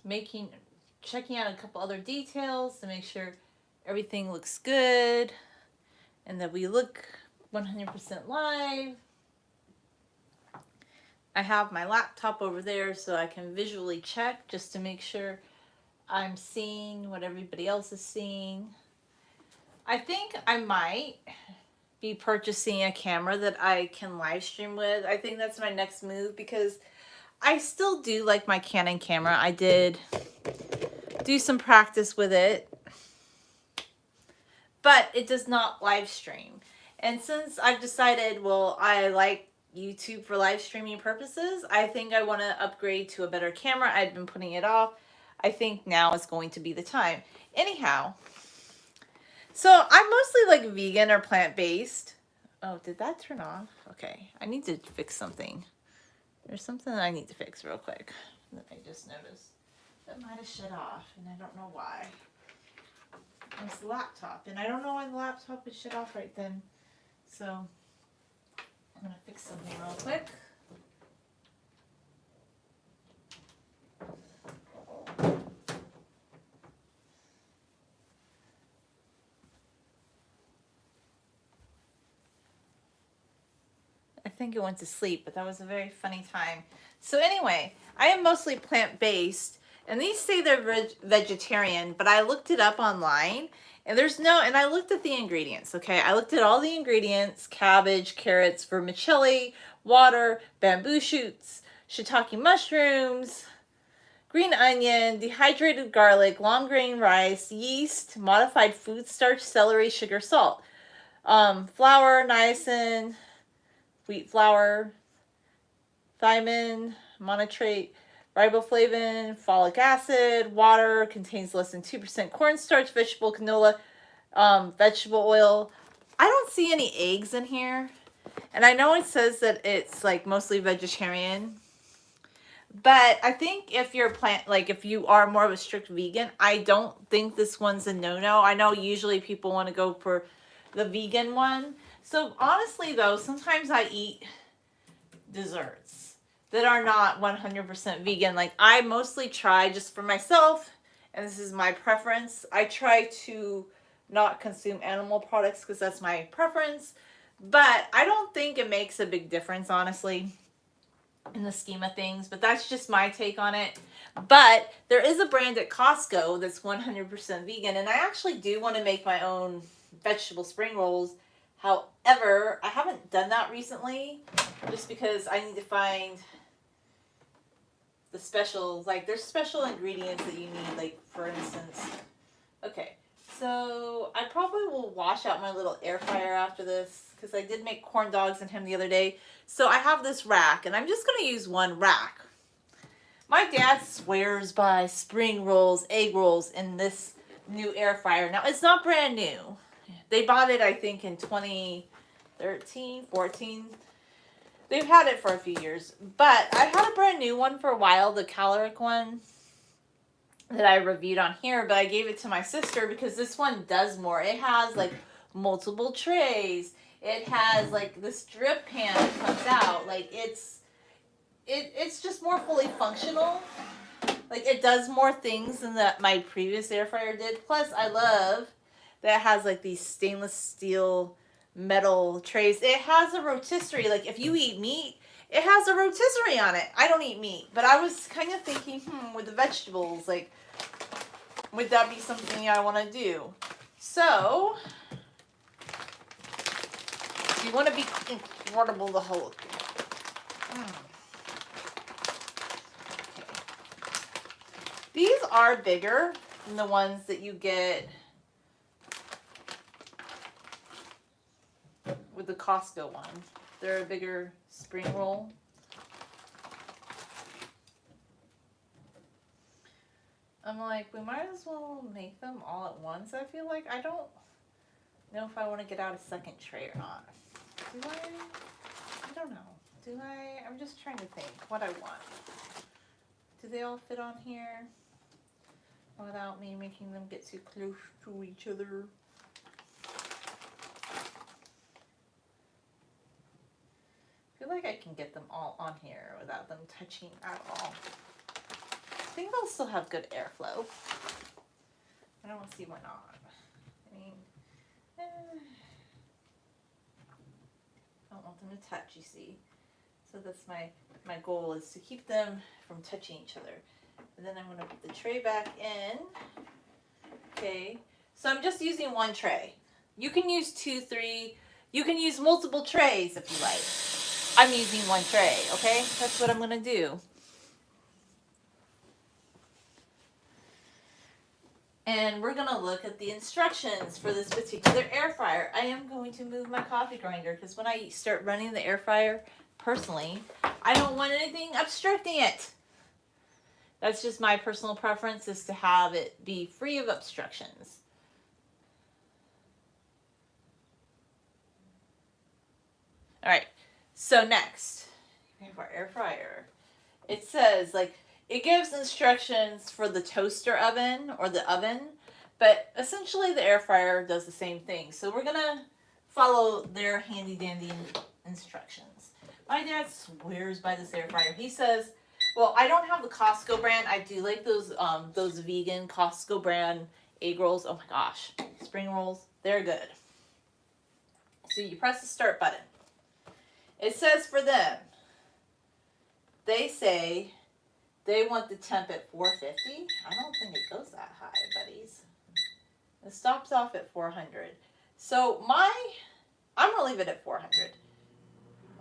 checking out a couple other details to make sure everything looks good and that we look 100% live. I have my laptop over there so I can visually check just to make sure I'm seeing what everybody else is seeing. I think I might be purchasing a camera that I can live stream with. I think that's my next move because I still do like my Canon camera. I did do some practice with it, but it does not live stream. And since I've decided, well, I like YouTube for live streaming purposes, I think I want to upgrade to a better camera. I've been putting it off. I think now is going to be the time. Anyhow, so I'm mostly like vegan or plant-based. Oh, did that turn off? Okay, I need to fix something. There's something that I need to fix real quick that I just noticed. That might have shut off, and I don't know why. It's the laptop, and I don't know why the laptop is shut off right then. So I'm gonna fix something real quick. I think it went to sleep, but that was a very funny time. So anyway, I am mostly plant-based, and these say they're vegetarian, but I looked it up online, and and I looked at the ingredients, okay? I looked at all the ingredients: cabbage, carrots, vermicelli, water, bamboo shoots, shiitake mushrooms, green onion, dehydrated garlic, long grain rice, yeast, modified food starch, celery, sugar, salt, flour, niacin, wheat flour, thiamine, monotrate, riboflavin, folic acid, water, contains less than 2% cornstarch, vegetable canola, vegetable oil. I don't see any eggs in here. And I know it says that it's like mostly vegetarian. But I think if you're if you are more of a strict vegan, I don't think this one's a no-no. I know usually people want to go for the vegan one. So honestly though, sometimes I eat desserts that are not 100% vegan. Like I mostly try just for myself, and this is my preference. I try to not consume animal products because that's my preference. But I don't think it makes a big difference, honestly, in the scheme of things. But that's just my take on it. But there is a brand at Costco that's 100% vegan, and I actually do want to make my own vegetable spring rolls. However, I haven't done that recently just because I need to find the special, like there's special ingredients that you need, like for instance. Okay, so I probably will wash out my little air fryer after this because I did make corn dogs in him the other day. So I have this rack, and I'm just going to use one rack. My dad swears by spring rolls, egg rolls in this new air fryer. Now, it's not brand new. They bought it, I think, in 2013, 14. They've had it for a few years. But I had a brand new one for a while, the caloric one that I reviewed on here. But I gave it to my sister because this one does more. It has, like, multiple trays. It has, like, this drip pan that comes out. Like, it's just more fully functional. Like, it does more things than my previous air fryer did. Plus, I love that it has, like, these stainless steel metal trays. It has a rotisserie. Like, if you eat meat, it has a rotisserie on it. I don't eat meat. But I was kind of thinking, with the vegetables, like, would that be something I want to do? So, you want to be incredible the whole thing. Okay. These are bigger than the ones that you get with the Costco one. They're a bigger spring roll. I'm like, we might as well make them all at once. I feel like I don't know if I want to get out a second tray or not. Do I? I don't know. Do I? I'm just trying to think what I want. Do they all fit on here without me making them get too close to each other? I feel like I can get them all on here without them touching at all. think they'll still have good airflow. I don't see why not. I mean, I don't want them to touch, you see. So that's my goal, is to keep them from touching each other. And then I'm going to put the tray back in. Okay, so I'm just using one tray. You can use 2, 3. You can use multiple trays if you like. I'm using one tray, okay? That's what I'm going to do. And we're going to look at the instructions for this particular air fryer. I am going to move my coffee grinder because when I start running the air fryer, personally, I don't want anything obstructing it. That's just my personal preference, is to have it be free of obstructions. All right, so next, we have our air fryer. It says, like, it gives instructions for the toaster oven or the oven, but essentially the air fryer does the same thing. So we're gonna follow their handy dandy instructions. My dad swears by this air fryer. He says, well, I don't have the Costco brand. I do like those vegan Costco brand egg rolls. Oh my gosh, spring rolls, they're good. So you press the start button. It says for them, they say they want the temp at 450. I don't think it goes that high, buddies. It stops off at 400. So I'm gonna leave it at 400.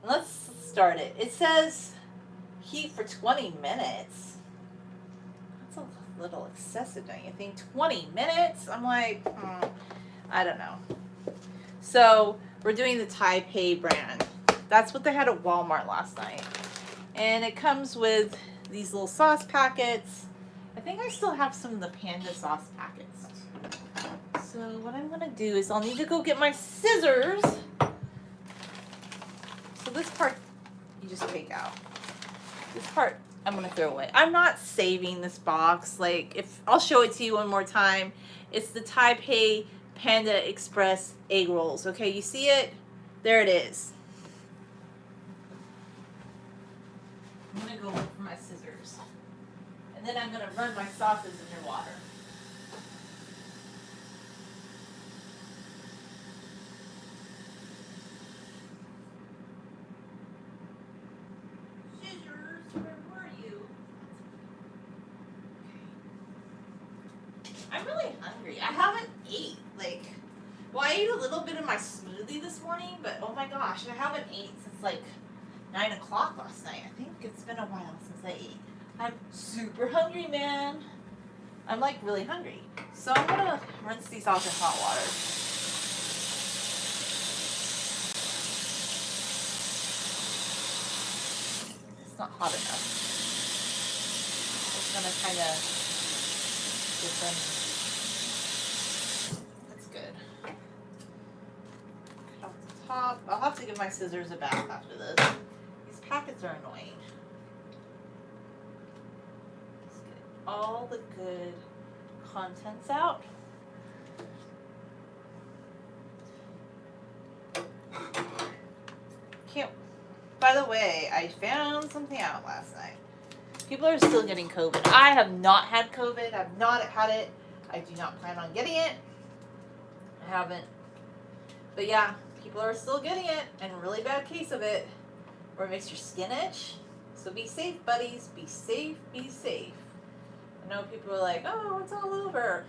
Let's start it. It says heat for 20 minutes. That's a little excessive, don't you think? 20 minutes? I'm like, I don't know. So we're doing the Taipei brand. That's what they had at Walmart last night. And it comes with these little sauce packets. I think I still have some of the panda sauce packets. So what I'm gonna do is I'll need to go get my scissors. So this part you just take out. This part I'm gonna throw away. I'm not saving this box. Like, if I'll show it to you one more time. It's the Taipei Panda Express egg rolls. Okay, you see it? There it is. I'm gonna go look for my scissors. And then I'm gonna run my sauces in your water. Scissors, where were you? Okay. I'm really hungry. I haven't ate, well, I ate a little bit of my smoothie this morning, but oh my gosh, I haven't ate since like 9 o'clock last night. I think it's been a while since I ate. I'm super hungry, man. I'm like really hungry. So I'm gonna rinse these off in hot water. It's not hot enough. It's gonna kind of get them. That's good. Cut off the top. I'll have to give my scissors a bath after this. These packets are annoying. Let's get all the good contents out. By the way, I found something out last night. People are still getting COVID. I have not had COVID. I've not had it. I do not plan on getting it. I haven't. But yeah, people are still getting it, and a really bad case of it, where it makes your skin itch. So be safe, buddies. Be safe. Be safe. I know people are like, oh, it's all over.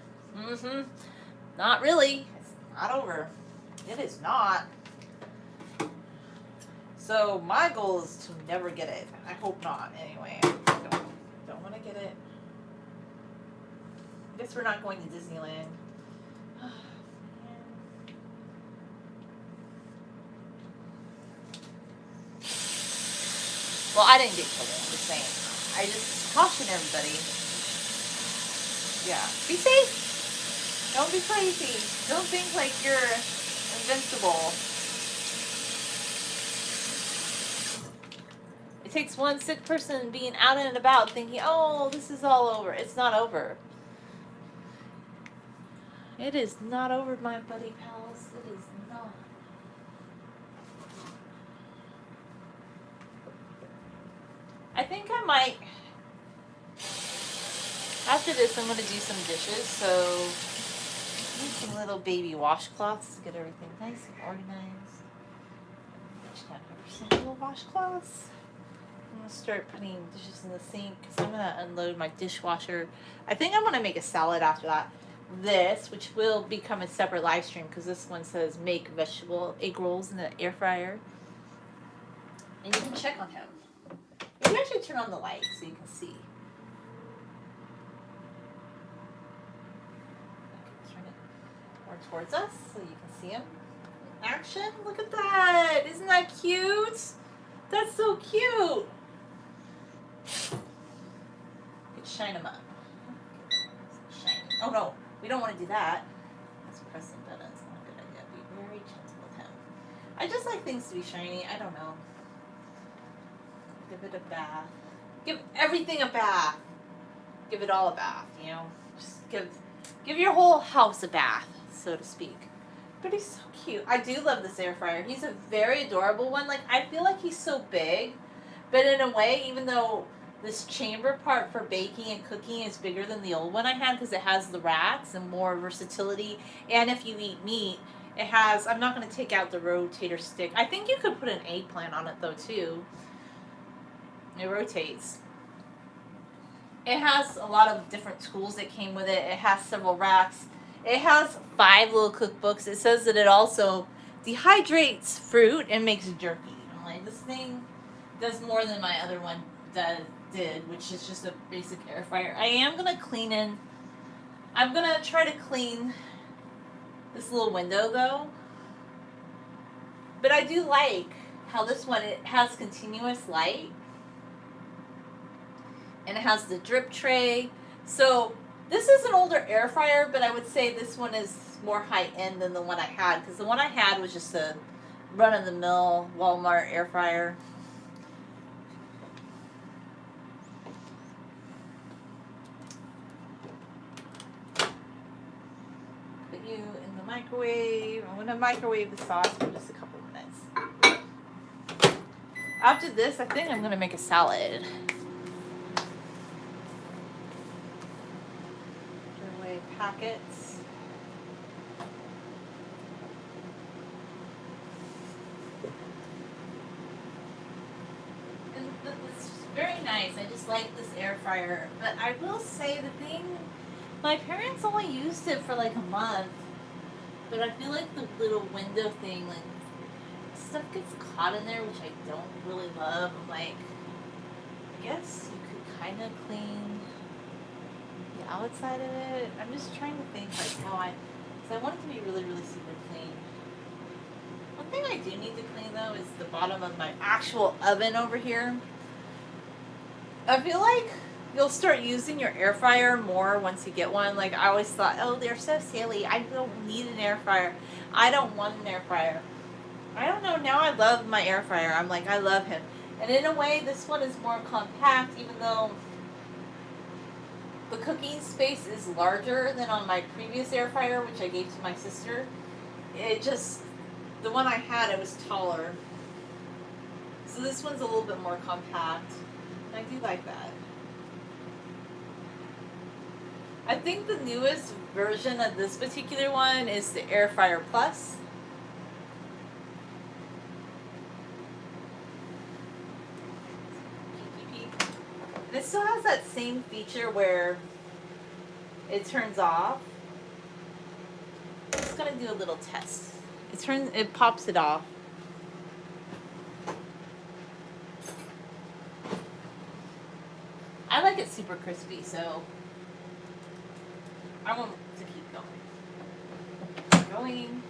Not really. It's not over. It is not. So my goal is to never get it. I hope not, anyway. I don't want to get it. I guess we're not going to Disneyland. Well, I didn't get COVID, I'm just saying. I just caution everybody. Yeah. Be safe. Don't be crazy. Don't think like you're invincible. It takes one sick person being out and about thinking, oh, this is all over. It's not over. It is not over, my buddy pals. It is not. I think I might After this, I'm going to do some dishes. So, I need some little baby washcloths to get everything nice and organized. Reach down here for some little washcloths. I'm going to start putting dishes in the sink because I'm going to unload my dishwasher. I think I'm going to make a salad after that. This, which will become a separate live stream because this one says make vegetable egg rolls in the air fryer. And you can check on him. Maybe I should turn on the light so you can see. I can turn it more towards us so you can see him in action. Look at that. Isn't that cute? That's so cute. Let's shine him up. Shine. Oh no, we don't want to do that. That's pressing buttons. Not a good idea. Be very gentle with him. I just like things to be shiny. I don't know. Give it a bath. Give everything a bath. Give it all a bath, you know. Just give your whole house a bath, so to speak. But he's so cute. I do love this air fryer. He's a very adorable one. Like, I feel like he's so big, but in a way, even though this chamber part for baking and cooking is bigger than the old one I had because it has the racks and more versatility. And if you eat meat, it has, I'm not going to take out the rotator stick. I think you could put an eggplant on it though too. It rotates. It has a lot of different tools that came with it. It has several racks. It has 5 little cookbooks. It says that it also dehydrates fruit and makes jerky. I'm like, this thing does more than my other one did, which is just a basic air fryer. I am going to clean in. I'm going to try to clean this little window though. But I do like how this one, it has continuous light. And it has the drip tray. So this is an older air fryer, but I would say this one is more high end than the one I had, because the one I had was just a run-of-the-mill Walmart air fryer. Put you in the microwave. I'm going to microwave the sauce for just a couple of minutes. After this, I think I'm going to make a salad. Packets. And it's very nice. I just like this air fryer. But I will say the thing, my parents only used it for like a month. But I feel like the little window thing, like stuff gets caught in there, which I don't really love. I'm like, I guess you could kind of clean the outside of it. I'm just trying to think like how because I want it to be really, really super clean. One thing I do need to clean though is the bottom of my actual oven over here. I feel like you'll start using your air fryer more once you get one. Like I always thought, oh, they're so silly. I don't need an air fryer. I don't want an air fryer. I don't know. Now I love my air fryer. I'm like, I love him. And in a way, this one is more compact, even though the cooking space is larger than on my previous air fryer, which I gave to my sister. It just, the one I had, it was taller. So this one's a little bit more compact. And I do like that. I think the newest version of this particular one is the Air Fryer Plus. And it still has that same feature where it turns off. I'm just gonna do a little test. It pops it off. I like it super crispy, so I want to keep going.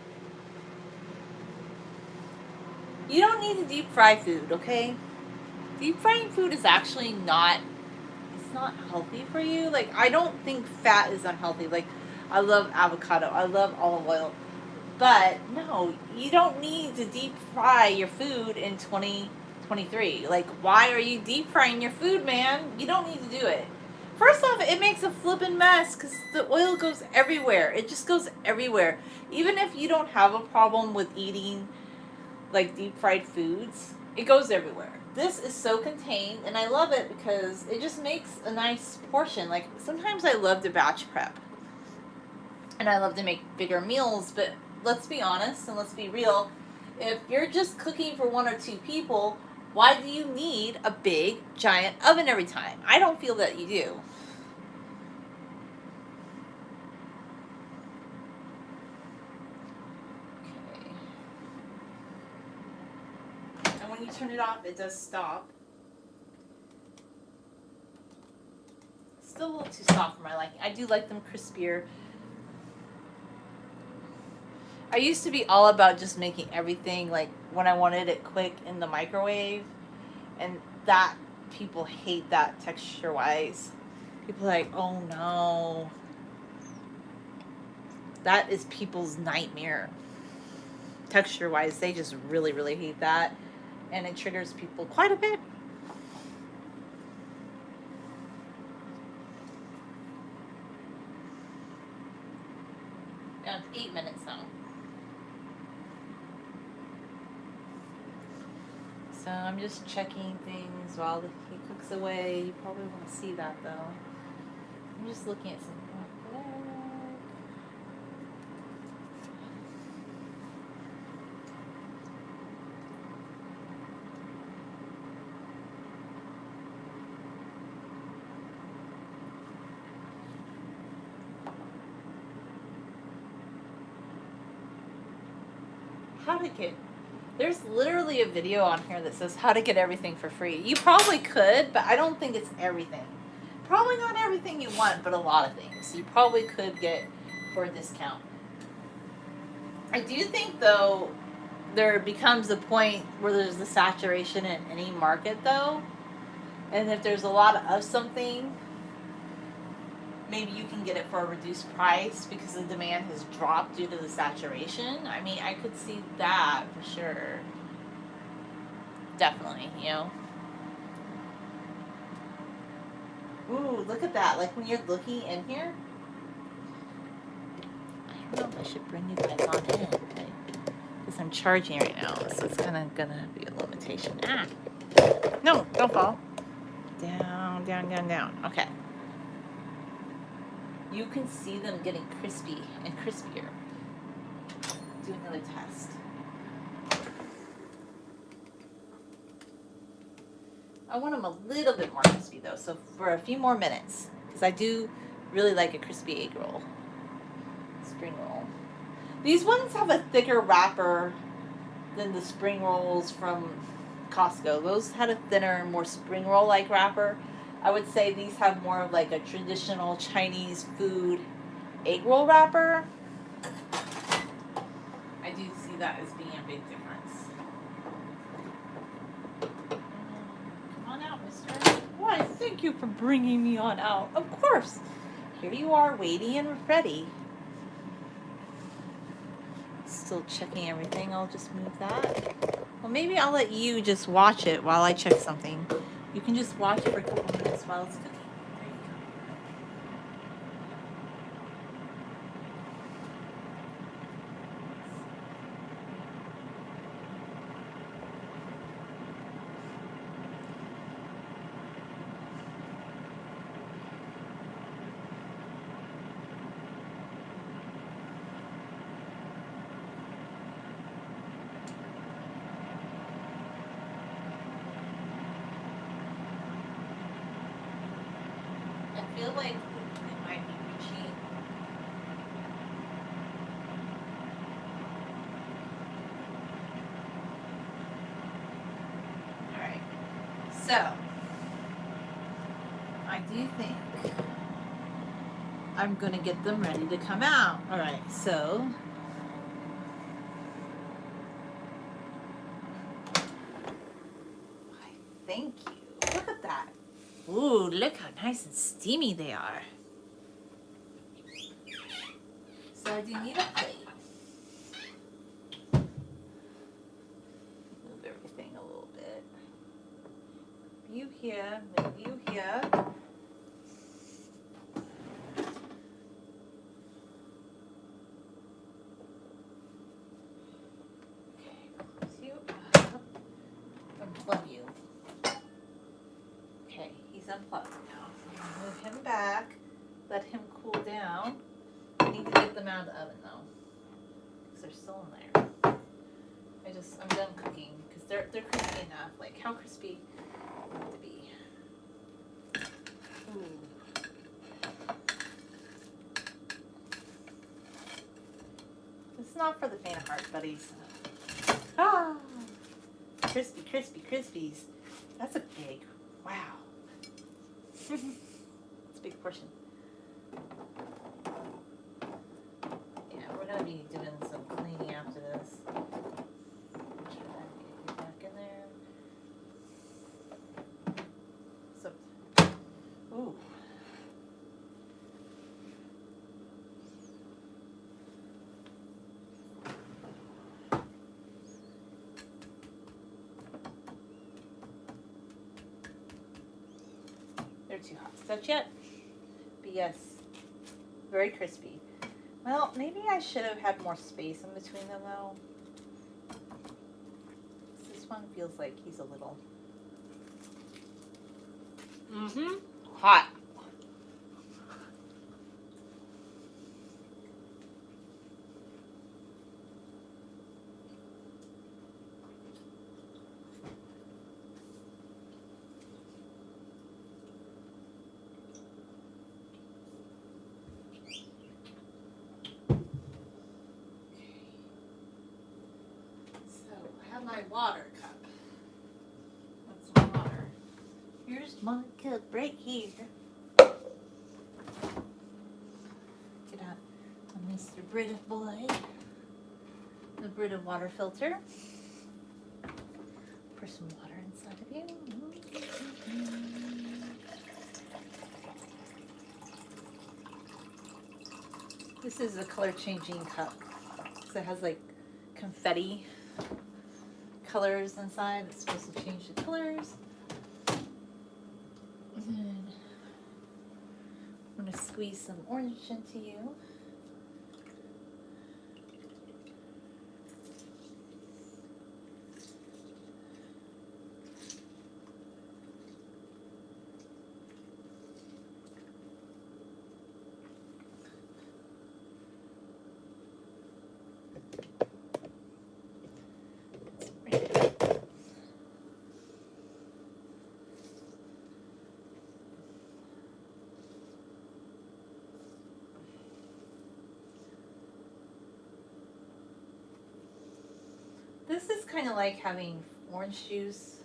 You don't need to deep fry food, okay? Deep frying food is actually not healthy for you. Like, I don't think fat is unhealthy. Like, I love avocado. I love olive oil. But, no, you don't need to deep fry your food in 2023. Like, why are you deep frying your food, man? You don't need to do it. First off, it makes a flippin' mess because the oil goes everywhere. It just goes everywhere. Even if you don't have a problem with eating, like, deep fried foods, it goes everywhere. this is so contained, and I love it because it just makes a nice portion. Like, sometimes I love to batch prep, and I love to make bigger meals, but let's be honest and let's be real. If you're just cooking for 1 or 2 people, why do you need a big, giant oven every time? I don't feel that you do. Okay. And when you turn it off, it does stop. Still a little too soft for my liking. I do like them crispier. I used to be all about just making everything like when I wanted it quick in the microwave, and that people hate that texture wise. People are like, oh no. That is people's nightmare. Texture wise, they just really, really hate that, and it triggers people quite a bit. Now it's 8 minutes now. So I'm just checking things while he cooks away. You probably want to see that though. I'm just looking at something real quick. How to get, there's literally a video on here that says how to get everything for free. You probably could, but I don't think it's everything. Probably not everything you want, but a lot of things you probably could get for a discount. I do think though there becomes a point where there's the saturation in any market though, and if there's a lot of something, maybe you can get it for a reduced price because the demand has dropped due to the saturation. I mean, I could see that for sure. Definitely, you know. Ooh, look at that. Like when you're looking in here. I don't know if I should bring you guys on in. Because I'm charging right now. So it's kind of going to be a limitation. Ah. No, don't fall. Down, down, down, down. Okay. You can see them getting crispy and crispier. Do another test. I want them a little bit more crispy though, so for a few more minutes, because I do really like a crispy egg roll, spring roll. These ones have a thicker wrapper than the spring rolls from Costco. Those had a thinner, more spring roll-like wrapper. I would say these have more of like a traditional Chinese food egg roll wrapper. I do see that as being a big difference. Come on out, mister. Why, thank you for bringing me on out. Of course. Here you are, waiting and ready. Still checking everything. I'll just move that. Well, maybe I'll let you just watch it while I check something. You can just watch it for a couple minutes while it's cooking. There you go. I feel like it might be reaching. Alright, so I do think I'm going to get them ready to come out. Alright, so thank you. Look at that. Ooh, look how nice and steamy they are. So I do need a plate. Move everything a little bit. You here, move you here. Okay, close you up. Unplug you. unplugged now. I'm gonna move him back, let him cool down. I need to get them out of the oven though, because they're still in there. I'm done cooking because they're crispy enough. Like, how crispy do they have to be? Ooh. It's not for the faint of heart, buddies. Ah, crispy, crispy, crispies. That's a big, wow. It's a big portion. Yeah, we're gonna be doing some cleaning after this. Make sure that I get back in there. So, ooh. They're too hot to touch yet. But yes, very crispy. Well, maybe I should have had more space in between them though. This one feels like he's a little... hot. My water cup. That's my water. Here's my cup right here. Get out Mr. Brita boy. The Brita water filter. Pour some water inside of you. This is a color changing cup. So it has like confetti colors inside. It's supposed to change the colors. And then I'm going to squeeze some orange into you. This is kind of like having orange juice,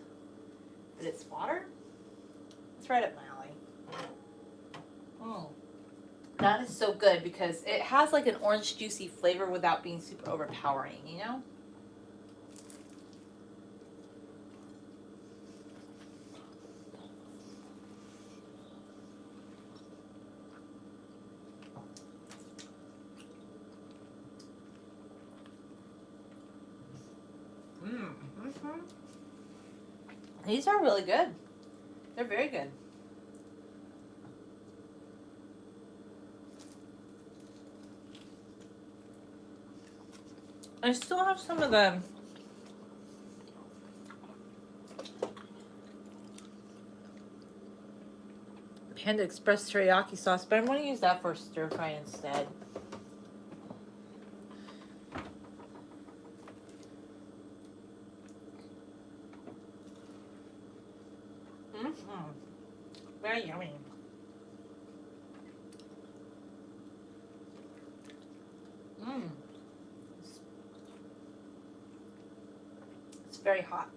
but it's water. It's right up my alley. That is so good because it has like an orange juicy flavor without being super overpowering, you know? These are really good. They're very good. I still have some of the Panda Express teriyaki sauce, but I'm going to use that for stir fry instead. Very yummy. It's very hot.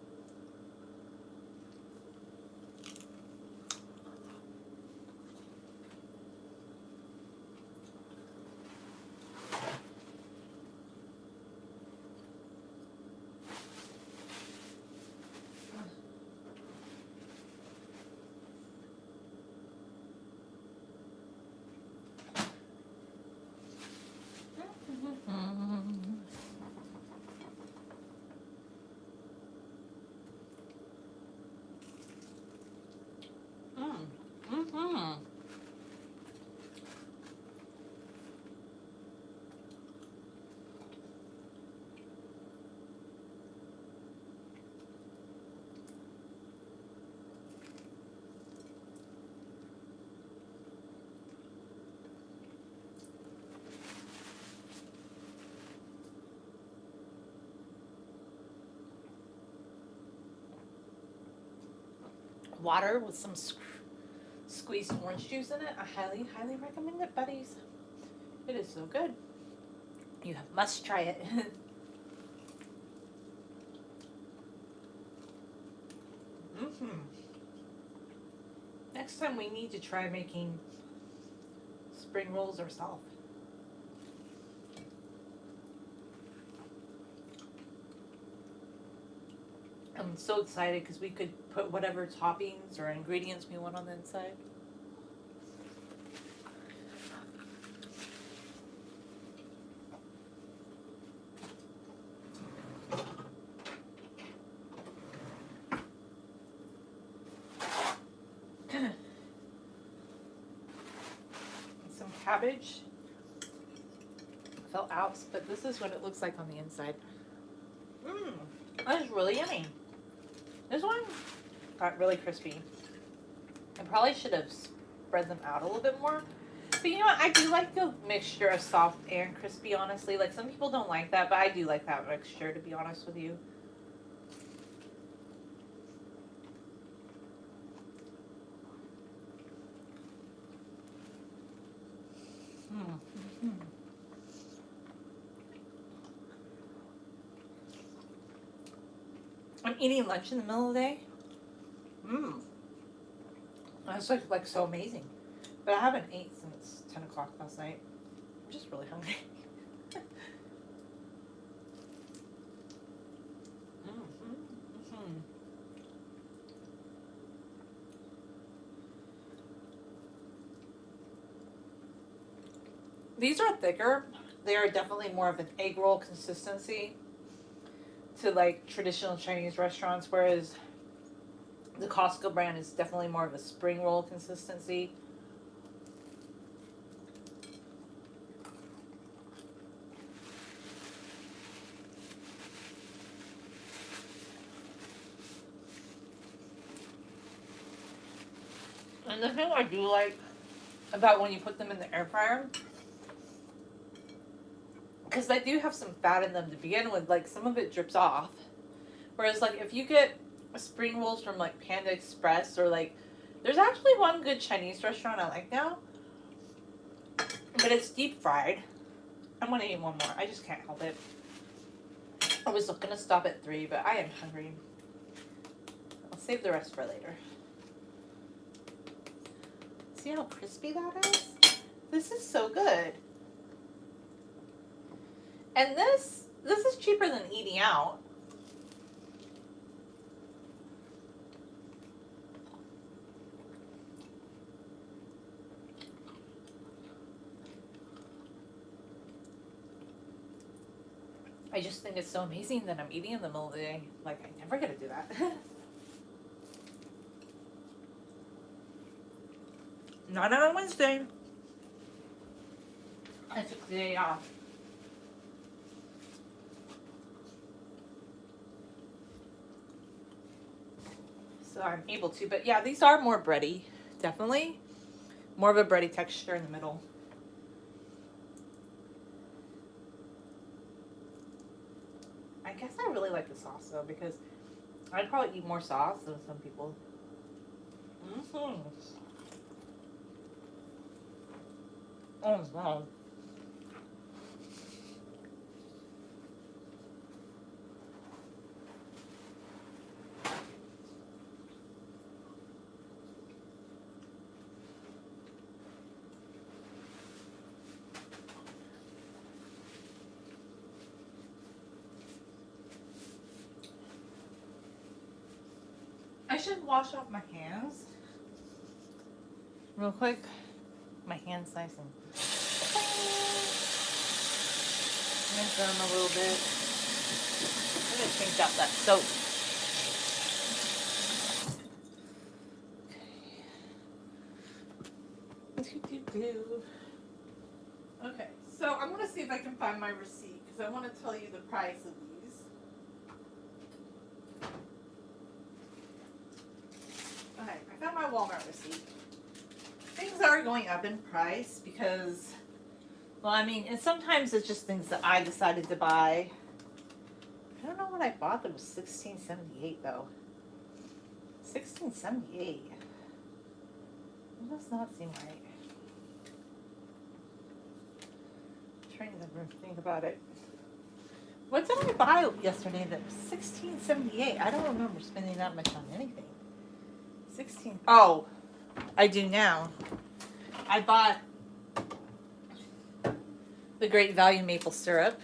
water with some squeezed orange juice in it. I highly, highly recommend it, buddies. It is so good. You must try it. Next time we need to try making spring rolls ourselves. I'm so excited because we could put whatever toppings or ingredients we want on the inside. Some cabbage fell out, but this is what it looks like on the inside. That is really yummy. This one got really crispy. I probably should have spread them out a little bit more. But you know what? I do like the mixture of soft and crispy, honestly. Like, some people don't like that, but I do like that mixture, to be honest with you. I'm eating lunch in the middle of the day. That's like so amazing. But I haven't ate since 10 o'clock last night. I'm just really hungry. These are thicker. They are definitely more of an egg roll consistency to like traditional Chinese restaurants, whereas the Costco brand is definitely more of a spring roll consistency. And the thing I do like about when you put them in the air fryer, because they do have some fat in them to begin with, like some of it drips off. Whereas like if you get spring rolls from like Panda Express, or like there's actually one good Chinese restaurant I like now, but it's deep fried. I'm gonna eat one more. I just can't help it. I was gonna stop at 3, but I am hungry. I'll save the rest for later. See how crispy that is? This is so good. And this is cheaper than eating out. I just think it's so amazing that I'm eating in the middle of the day. Like, I never get to do that. Not on a Wednesday. I took the day off. So I'm able to. But yeah, these are more bready. Definitely. More of a bready texture in the middle. I guess I really like the sauce though, because I'd probably eat more sauce than some people. Oh wow. I should wash off my hands real quick. My hand's nice and rinse them a little bit. I'm gonna change out that soap. Okay, so I'm gonna see if I can find my receipt because I want to tell you the price of these. Okay, I found my Walmart receipt. Things are going up in price because, well, I mean, and sometimes it's just things that I decided to buy. I don't know what I bought that was $16.78 though. $16.78. That does not seem right. I'm trying to think about it. What did I buy yesterday that was $16.78? I don't remember spending that much on anything. 16. Oh, I do now. I bought the Great Value maple syrup.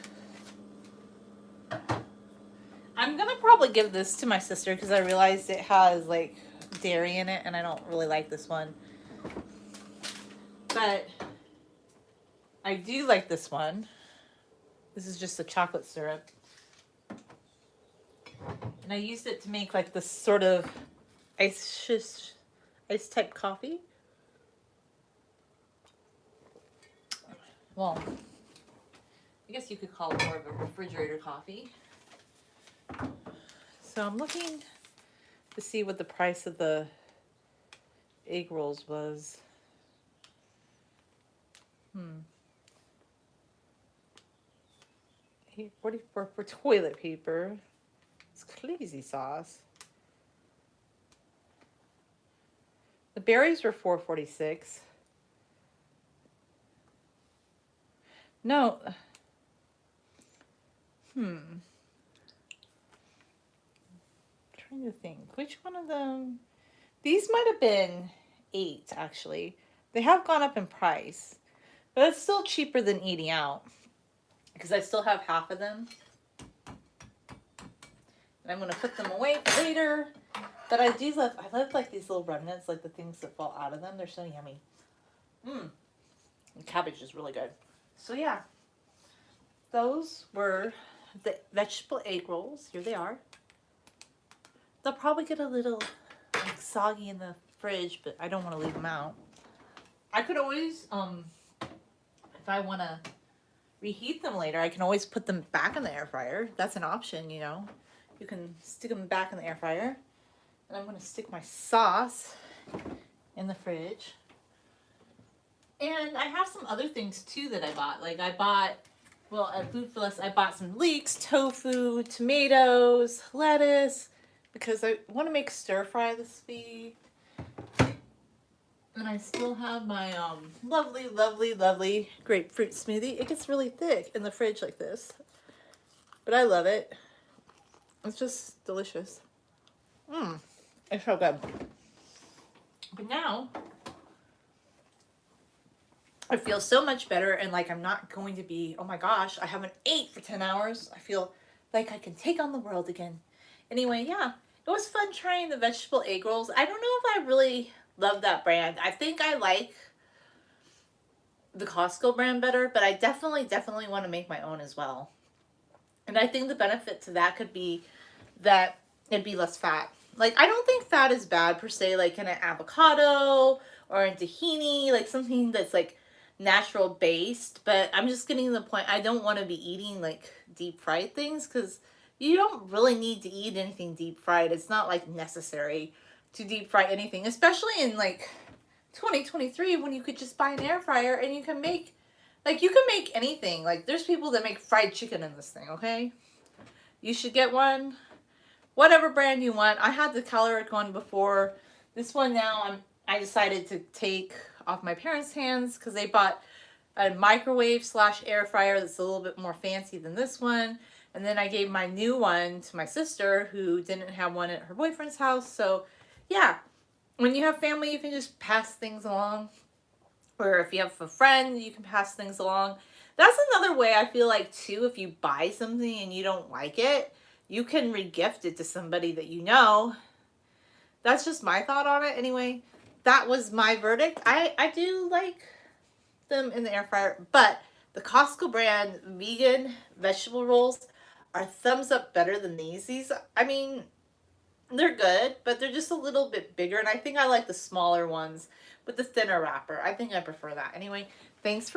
I'm gonna probably give this to my sister because I realized it has like dairy in it and I don't really like this one. But I do like this one. This is just a chocolate syrup. And I used it to make like this sort of ice type coffee. Well, I guess you could call it more of a refrigerator coffee. So I'm looking to see what the price of the egg rolls was. $8.44 for toilet paper. It's crazy sauce. The berries were $4.46. No. Trying to think. Which one of them? These might have been $8, actually. They have gone up in price. But it's still cheaper than eating out. Because I still have half of them. And I'm going to put them away for later. But I love like these little remnants, like the things that fall out of them. They're so yummy. The cabbage is really good. So yeah. Those were the vegetable egg rolls. Here they are. They'll probably get a little like soggy in the fridge, but I don't want to leave them out. I could always, if I want to reheat them later, I can always put them back in the air fryer. That's an option, you know. You can stick them back in the air fryer. And I'm going to stick my sauce in the fridge. And I have some other things too that I bought. Like I bought, well, at Food for Less, I bought some leeks, tofu, tomatoes, lettuce, because I want to make stir fry this week. And I still have my lovely grapefruit smoothie. It gets really thick in the fridge like this. But I love it. It's just delicious. It's so good. But now, I feel so much better and like I'm not going to be, oh my gosh, I haven't ate for 10 hours. I feel like I can take on the world again. Anyway, yeah, it was fun trying the vegetable egg rolls. I don't know if I really love that brand. I think I like the Costco brand better, but I definitely want to make my own as well. And I think the benefit to that could be that it'd be less fat. Like, I don't think fat is bad per se, like in an avocado or in tahini, like something that's like natural based, but I'm just getting to the point I don't want to be eating like deep fried things because you don't really need to eat anything deep fried. It's not like necessary to deep fry anything, especially in like 2023 when you could just buy an air fryer and you can make anything. Like there's people that make fried chicken in this thing, okay? You should get one. Whatever brand you want. I had the caloric one before. This one now I decided to take off my parents' hands because they bought a microwave / air fryer that's a little bit more fancy than this one. And then I gave my new one to my sister who didn't have one at her boyfriend's house. So yeah, when you have family, you can just pass things along. Or if you have a friend, you can pass things along. That's another way I feel like too, if you buy something and you don't like it, you can re-gift it to somebody that you know. That's just my thought on it. Anyway, that was my verdict. I do like them in the air fryer, but the Costco brand vegan vegetable rolls are thumbs up better than these. These, I mean, they're good, but they're just a little bit bigger, and I think I like the smaller ones with the thinner wrapper. I think I prefer that. Anyway, thanks for watching.